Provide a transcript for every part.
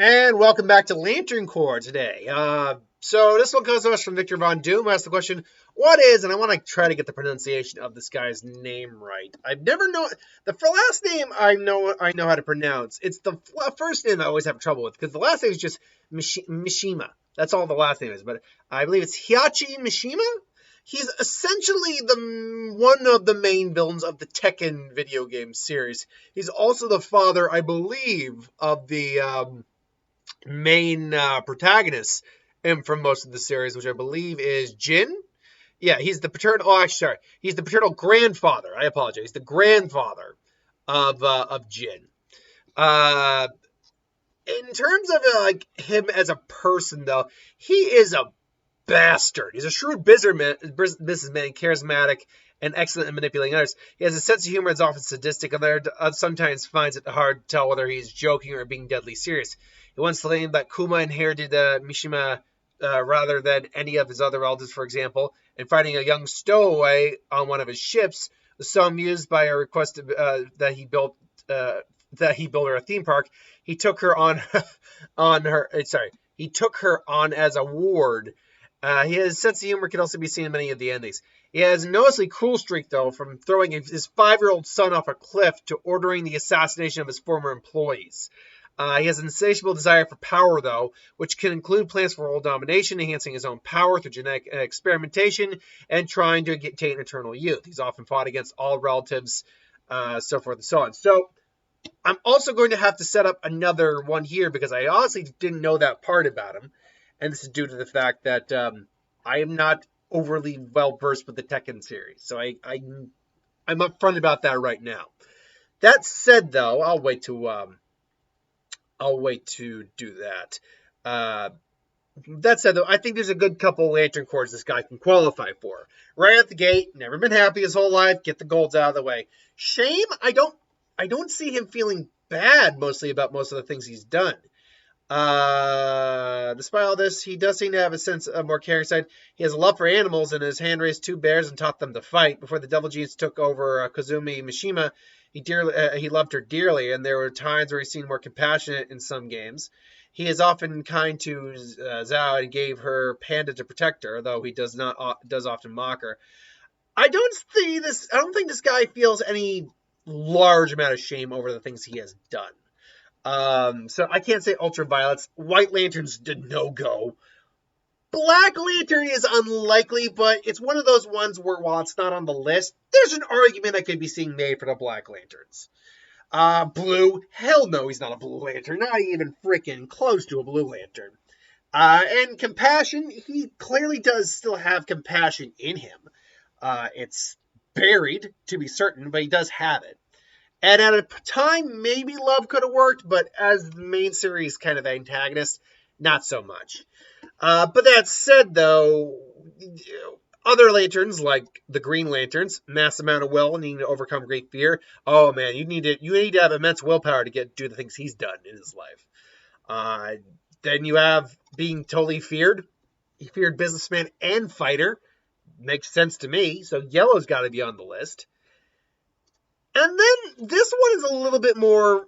And welcome back to Lantern Corps today. So this one comes to us from Victor Von Doom, who asked the question, what is, and I want to try to get the pronunciation of this guy's name right. I've never known, the last name I know how to pronounce. It's the first name I always have trouble with, because the last name is just Mishima. That's all the last name is, but I believe it's Heihachi Mishima? He's essentially one of the main villains of the Tekken video game series. He's also the father, I believe, of the main protagonist from most of the series, which I believe is Jin. Yeah, he's the paternal. Oh, actually, sorry, he's the paternal grandfather. I apologize. He's the grandfather of Jin. In terms of like him as a person, though, he is a bastard. He's a shrewd businessman, charismatic, and excellent at manipulating others. He has a sense of humor that's often sadistic, and sometimes finds it hard to tell whether he's joking or being deadly serious. He once claimed that Kuma inherited Mishima rather than any of his other relatives, for example, and finding a young stowaway on one of his ships was so amused by a request that he built her a theme park. He took her He took her on as a ward. His sense of humor can also be seen in many of the endings. He has a noticeably cruel streak, though, from throwing his 5-year-old son off a cliff to ordering the assassination of his former employees. He has an insatiable desire for power, though, which can include plans for world domination, enhancing his own power through genetic experimentation, and trying to attain eternal youth. He's often fought against all relatives, so forth and so on. So I'm also going to have to set up another one here because I honestly didn't know that part about him. And this is due to the fact that I am not overly well versed with the Tekken series. So I'm upfront about that right now. That said, though, I'll wait to do that. That said, though, I think there's a good couple Lantern Corps this guy can qualify for. Right at the gate, never been happy his whole life, get the golds out of the way. Shame, I don't see him feeling bad mostly about most of the things he's done. Despite all this, he does seem to have a sense of more caring side. He has a love for animals and has hand raised 2 bears and taught them to fight. Before the Devil Genius took over Kazumi Mishima, he loved her dearly, and there were times where he seemed more compassionate in some games. He is often kind to Zhao and gave her Panda to protect her, though he does often mock her. I don't think this guy feels any large amount of shame over the things he has done. So I can't say ultraviolets. White Lantern's a no-go. Black Lantern is unlikely, but it's one of those ones where while it's not on the list, there's an argument I could be seeing made for the Black Lanterns. Blue, hell no, he's not a Blue Lantern. Not even freaking close to a Blue Lantern. And compassion, he clearly does still have compassion in him. It's buried, to be certain, but he does have it. And at a time, maybe love could have worked, but as the main series kind of antagonist, not so much. But that said, though, other lanterns, like the Green Lanterns, mass amount of will, needing to overcome great fear. Oh man, you need to have immense willpower to do the things he's done in his life. Then you have being totally feared. He feared businessman and fighter. Makes sense to me. So yellow's got to be on the list. And then this one is a little bit more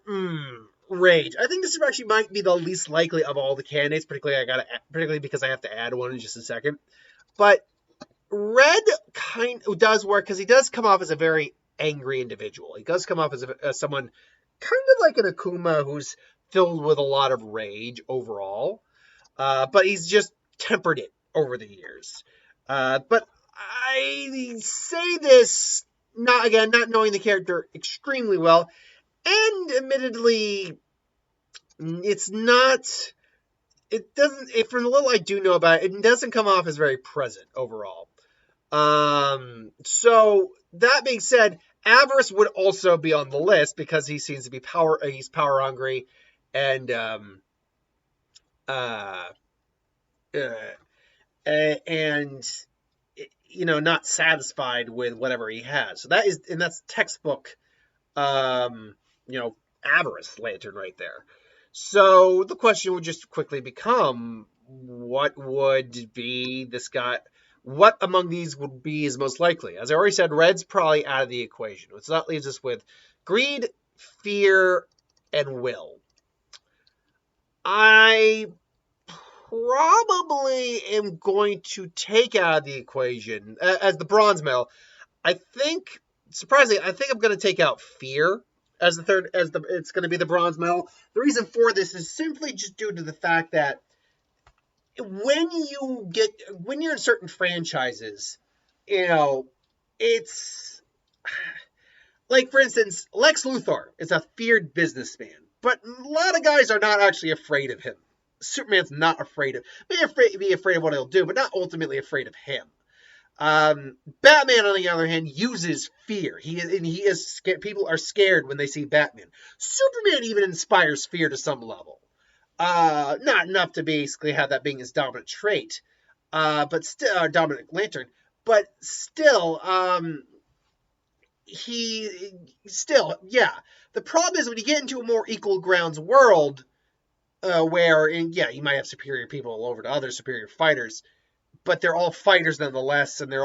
rage. I think this actually might be the least likely of all the candidates, particularly because I have to add one in just a second. But red kind of does work because he does come off as a very angry individual. He does come off as someone kind of like an Akuma who's filled with a lot of rage overall. But he's just tempered it over the years. But I say this not knowing the character extremely well, and admittedly, from the little I do know about it, it doesn't come off as very present overall. So that being said, Avarice would also be on the list because he seems to be he's power hungry and not satisfied with whatever he has. So that's textbook, Avarice Lantern right there. So the question would just quickly become, what would be this guy? What among these would be his most likely? As I already said, red's probably out of the equation. So that leaves us with greed, fear, and will. I probably am going to take out of the equation as the bronze medal. I think, surprisingly, I think I'm going to take out fear as the third, it's going to be the bronze medal. The reason for this is simply just due to the fact that when you're in certain franchises, you know, it's like, for instance, Lex Luthor is a feared businessman, but a lot of guys are not actually afraid of him. Superman's not afraid of, be afraid of what he'll do, but not ultimately afraid of him. Batman, on the other hand, uses fear. He is scared. People are scared when they see Batman. Superman even inspires fear to some level. Not enough to basically have that being his dominant trait, but still, dominant lantern. But still, yeah. The problem is when you get into a more equal grounds world, where, and yeah, you might have superior people over to other superior fighters, but they're all fighters nonetheless, and they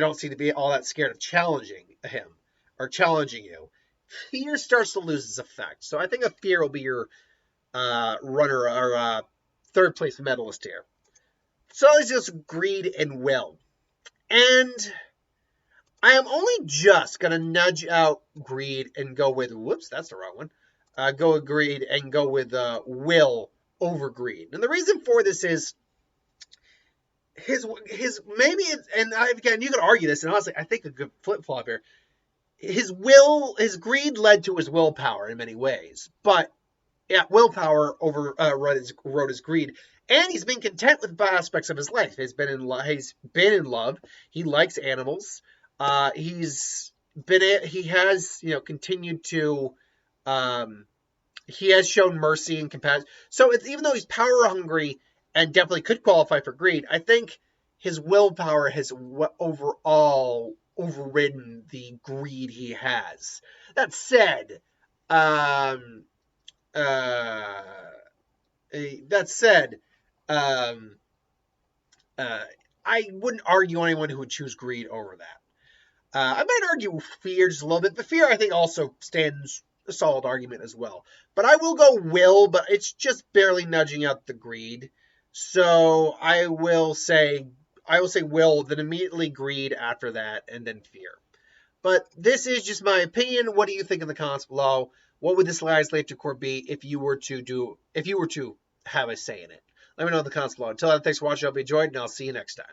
don't seem to be all that scared of challenging him or challenging you. Fear starts to lose its effect. So I think a fear will be your runner or third place medalist here. So it's just greed and will. And I am only just going to nudge out greed and go with, whoops, that's the wrong one. Go with greed and go with will over greed. And the reason for this is his maybe it's, and again, you could argue this, and honestly, I think a good flip flop here. His greed led to his willpower in many ways, but yeah, willpower overrode his greed, and he's been content with aspects of his life. He's been in love. He likes animals. He has continued to, he has shown mercy and compassion. So even though he's power hungry and definitely could qualify for greed, I think his willpower has overall overridden the greed he has. That said, um, uh, that said, um, I wouldn't argue anyone who would choose greed over that. I might argue fear just a little bit, but fear I think also stands a solid argument as well. But I will go will, but it's just barely nudging out the greed. So I will say will, then immediately greed after that, and then fear. But this is just my opinion. What do you think in the comments below? What would this legislative court be if you were to have a say in it? Let me know in the comments below. Until then, thanks for watching. I hope you enjoyed, and I'll see you next time.